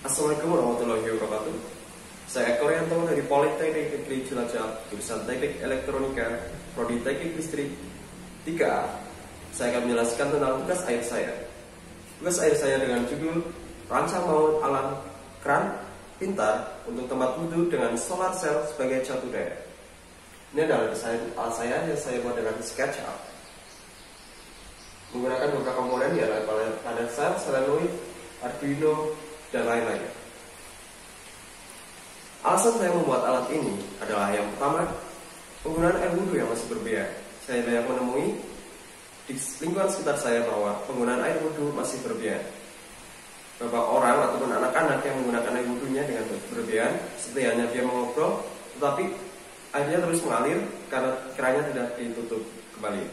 Assalamualaikum warahmatullahi wabarakatuh. Saya Koreanto dari Politeknik Negeri Cilacap, jurusan Teknik Elektronika, Prodi Teknik Listrik 3A. Saya akan menjelaskan tentang tugas akhir saya. Tugas akhir saya dengan judul Rancang Maut Alam Kran Pintar untuk tempat wudhu dengan solar cell sebagai satu daya. Ini adalah desain alat saya yang saya buat dengan SketchUp. Menggunakan beberapa komponen yaitu panel cell, solenoid, Arduino, dan lain-lain. Alasan saya membuat alat ini adalah yang pertama, penggunaan air wudhu yang masih berbiaya. Saya banyak menemui di lingkungan sekitar saya bahwa penggunaan air wudhu masih berbiaya. Beberapa orang ataupun anak-anak yang menggunakan air wudhunya dengan berlebihan, seperti hanya dia mengobrol, tetapi airnya terus mengalir karena kerannya tidak ditutup kembali.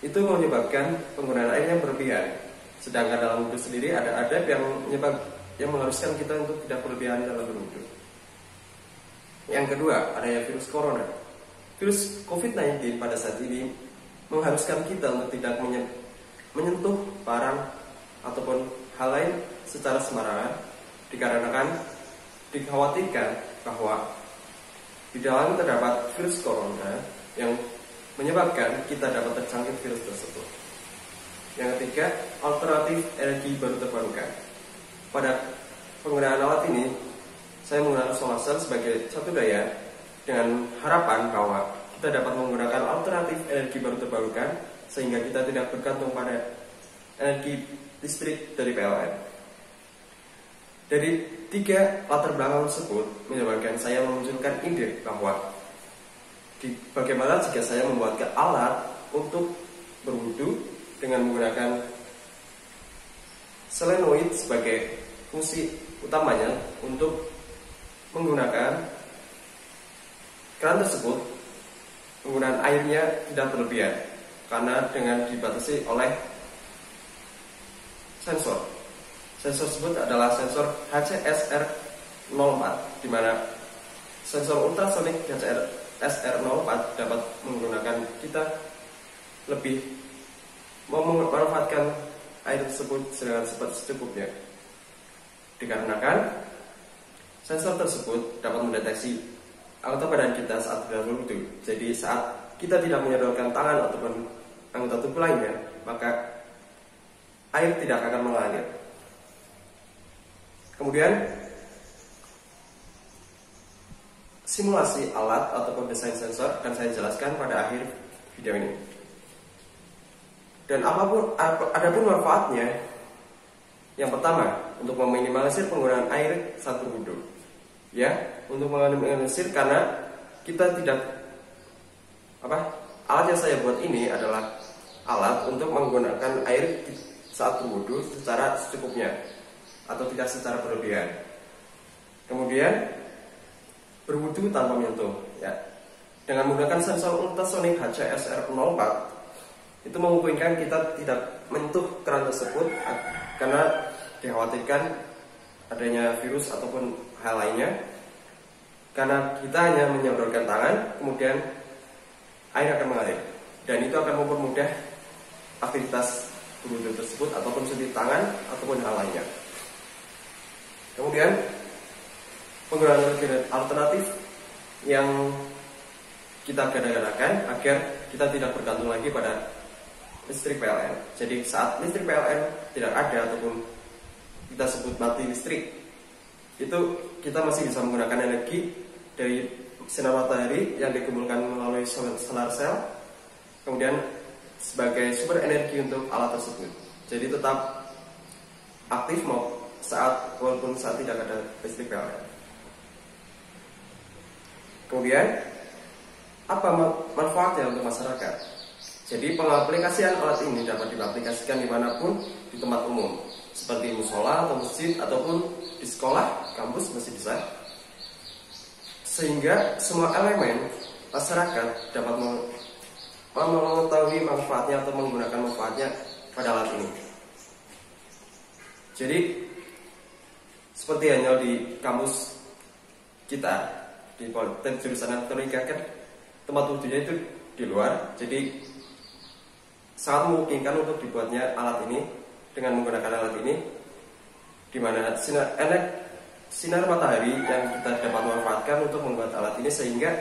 Itu menyebabkan penggunaan air yang berlebihan. Sedangkan dalam wudhu sendiri ada adab yang mengharuskan kita untuk tidak berlebihan dalam berwudhu. Yang kedua, adanya virus corona. Virus COVID-19 pada saat ini mengharuskan kita untuk tidak menyentuh barang ataupun hal lain secara sembarangan, dikarenakan dikhawatirkan bahwa di dalam terdapat virus corona yang menyebabkan kita dapat terjangkit virus tersebut. Yang ketiga, alternatif energi baru terbarukan. Pada penggunaan alat ini, saya menggunakan solar cell sebagai satu daya dengan harapan bahwa kita dapat menggunakan alternatif energi baru terbarukan sehingga kita tidak bergantung pada energi listrik dari PLN. Dari tiga latar belakang tersebut menyebabkan saya memunculkan ide bahwa bagaimana jika saya membuat alat untuk berwudhu dengan menggunakan solenoid sebagai fungsi utamanya untuk menggunakan keran tersebut, penggunaan airnya tidak berlebihan karena dengan dibatasi oleh sensor. Sensor tersebut adalah sensor HCSR04, di mana sensor ultrasonik HCSR04 dapat menggunakan kita lebih memanfaatkan air tersebut dengan secukupnya. Dikarenakan sensor tersebut dapat mendeteksi anggota badan kita saat berwudhu. Jadi saat kita tidak menyodorkan tangan ataupun anggota tubuh lainnya, maka air tidak akan mengalir. Kemudian simulasi alat ataupun desain sensor akan saya jelaskan pada akhir video ini. Dan adapun manfaatnya, yang pertama untuk meminimalisir penggunaan air saat berwudhu, ya, untuk meminimalisir karena kita tidak alat yang saya buat ini adalah alat untuk menggunakan air saat berwudhu secara secukupnya atau tidak secara berlebihan. Kemudian berwudhu tanpa menyentuh, ya, dengan menggunakan sensor ultrasonik HCSR04. Itu memungkinkan kita tidak menyentuh keran tersebut karena dikhawatirkan adanya virus ataupun hal lainnya. Karena kita hanya menyodorkan tangan, kemudian air akan mengalir, dan itu akan mempermudah aktivitas berwudhu tersebut ataupun cuci tangan ataupun hal lainnya. Kemudian penggunaan alternatif yang kita gadakan agar kita tidak bergantung lagi pada listrik PLN. Jadi saat listrik PLN tidak ada ataupun kita sebut mati listrik, itu kita masih bisa menggunakan energi dari sinar matahari yang dikumpulkan melalui solar cell, kemudian sebagai sumber energi untuk alat tersebut. Jadi tetap aktif walaupun saat tidak ada listrik PLN. Kemudian apa manfaatnya untuk masyarakat? Jadi pengaplikasian alat ini dapat diaplikasikan dimanapun di tempat umum, seperti musola atau masjid ataupun di sekolah, kampus masih bisa. Sehingga semua elemen masyarakat dapat mengetahui manfaatnya atau menggunakan manfaatnya pada alat ini. Jadi seperti hanya di kampus kita di Politeknik jurusan Elektronika kan tempat wudhunya itu di luar, jadi sangat memungkinkan untuk dibuatnya alat ini dengan menggunakan alat ini di mana sinar matahari yang kita dapat manfaatkan untuk membuat alat ini, sehingga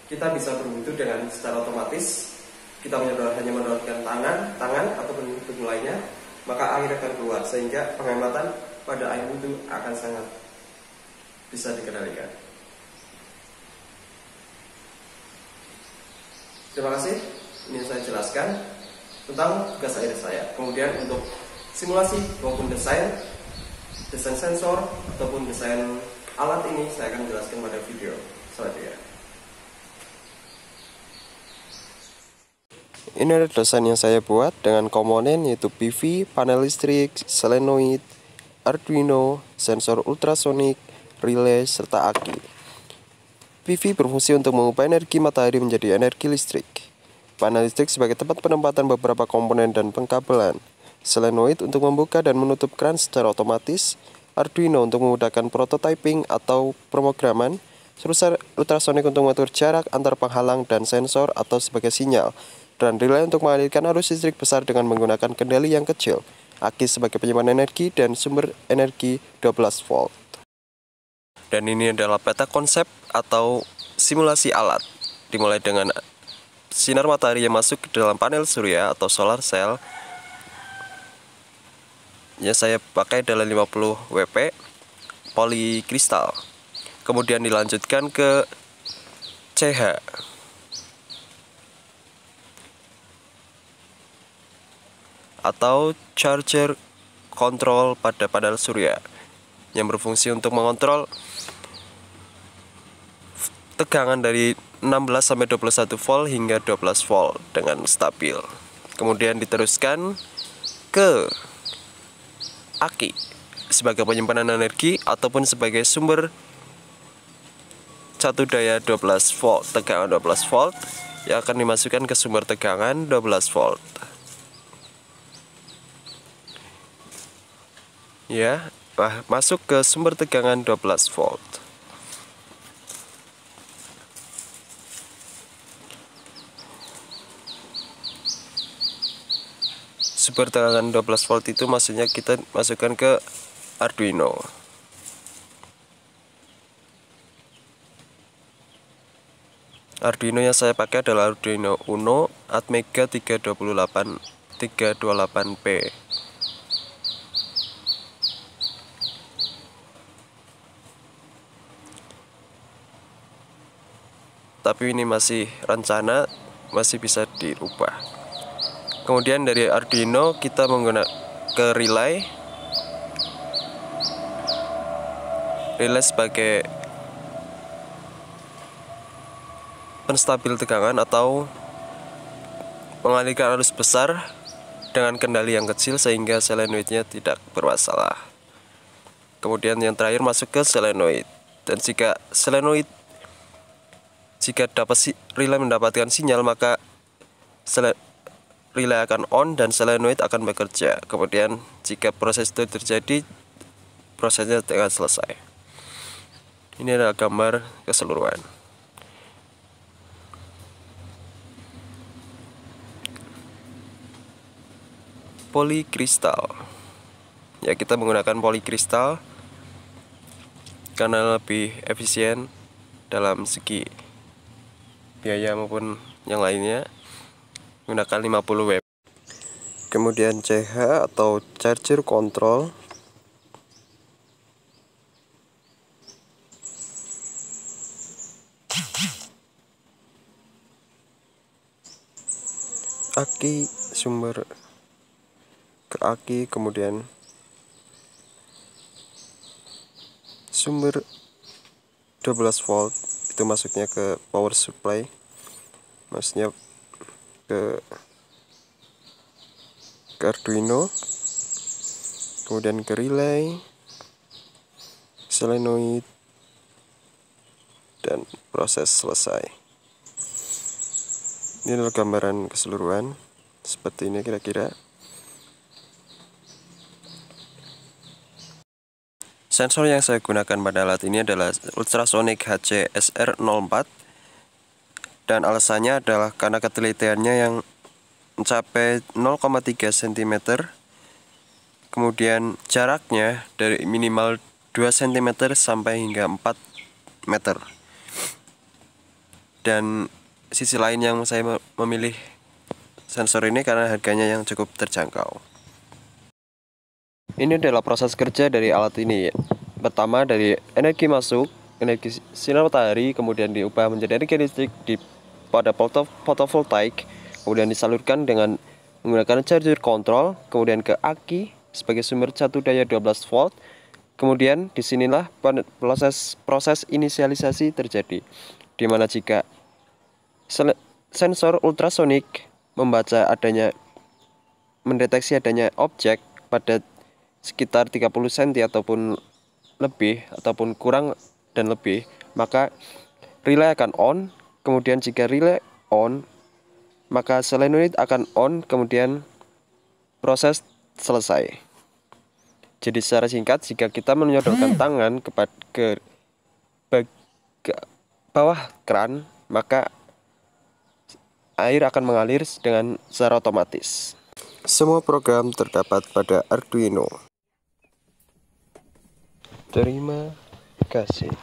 kita bisa berwudu dengan secara otomatis. Kita hanya mendorongkan tangan ataupun bentuk lainnya, maka air akan keluar, sehingga penghematan pada air wudu akan sangat bisa dikendalikan. Terima kasih. Ini saya jelaskan tentang tugas air saya. Kemudian untuk simulasi maupun desain sensor ataupun desain alat ini saya akan jelaskan pada video selanjutnya. Ini adalah desain yang saya buat dengan komponen yaitu PV, panel listrik, solenoid, Arduino, sensor ultrasonik, relay, serta aki. PV berfungsi untuk mengubah energi matahari menjadi energi listrik. Panel listrik sebagai tempat penempatan beberapa komponen dan pengkabelan. Solenoid untuk membuka dan menutup keran secara otomatis. Arduino untuk memudahkan prototyping atau pemrograman. Sensor ultrasonik untuk mengatur jarak antar penghalang dan sensor atau sebagai sinyal. Dan relay untuk mengalirkan arus listrik besar dengan menggunakan kendali yang kecil. Aki sebagai penyimpan energi dan sumber energi 12 volt. Dan ini adalah peta konsep atau simulasi alat. Dimulai dengan sinar matahari yang masuk ke dalam panel surya atau solar cell. Yang saya pakai adalah 50 WP polikristal. Kemudian dilanjutkan ke CH. Atau charger control pada panel surya yang berfungsi untuk mengontrol tegangan dari 16 sampai 21 volt hingga 12 volt dengan stabil. Kemudian diteruskan ke aki sebagai penyimpanan energi ataupun sebagai sumber satu daya 12 volt, tegangan 12 volt yang akan dimasukkan ke sumber tegangan 12 volt. Ya, masuk ke sumber tegangan 12 volt. Sumber tegangan 12 volt itu maksudnya kita masukkan ke Arduino. Arduino yang saya pakai adalah Arduino Uno Atmega 328P. Tapi ini masih rencana, masih bisa dirubah. Kemudian dari Arduino kita menggunakan ke relay sebagai penstabil tegangan atau mengalirkan arus besar dengan kendali yang kecil sehingga solenoidnya tidak bermasalah. Kemudian yang terakhir masuk ke solenoid, dan jika relay mendapatkan sinyal, maka relay akan on dan solenoid akan bekerja. Kemudian jika proses itu terjadi, prosesnya akan selesai. Ini adalah gambar keseluruhan. Polikristal. Ya, kita menggunakan polikristal karena lebih efisien dalam segi biaya maupun yang lainnya. Menggunakan 50 W. Kemudian CH atau charger control. Aki sumber ke aki, kemudian sumber 12 volt itu masuknya ke power supply, maksudnya ke Arduino, kemudian ke relay, solenoid, dan proses selesai. Ini adalah gambaran keseluruhan seperti ini kira-kira. Sensor yang saya gunakan pada alat ini adalah Ultrasonic HC-SR04, dan alasannya adalah karena ketelitiannya yang mencapai 0,3 cm kemudian jaraknya dari minimal 2 cm sampai hingga 4 meter. Dan sisi lain yang saya memilih sensor ini karena harganya yang cukup terjangkau. Ini adalah proses kerja dari alat ini. Pertama, dari energi masuk, energi sinar matahari, kemudian diubah menjadi energi listrik pada fotovoltaik, kemudian disalurkan dengan menggunakan charger control, kemudian ke aki sebagai sumber satu daya 12 volt. Kemudian disinilah proses inisialisasi terjadi, di mana jika sensor ultrasonik mendeteksi adanya objek pada sekitar 30 cm ataupun lebih ataupun kurang dan lebih, maka relay akan on. Kemudian jika relay on, maka solenoid akan on, kemudian proses selesai. Jadi secara singkat, jika kita menyodorkan tangan ke bawah keran, maka air akan mengalir dengan secara otomatis. Semua program terdapat pada Arduino. Terima kasih.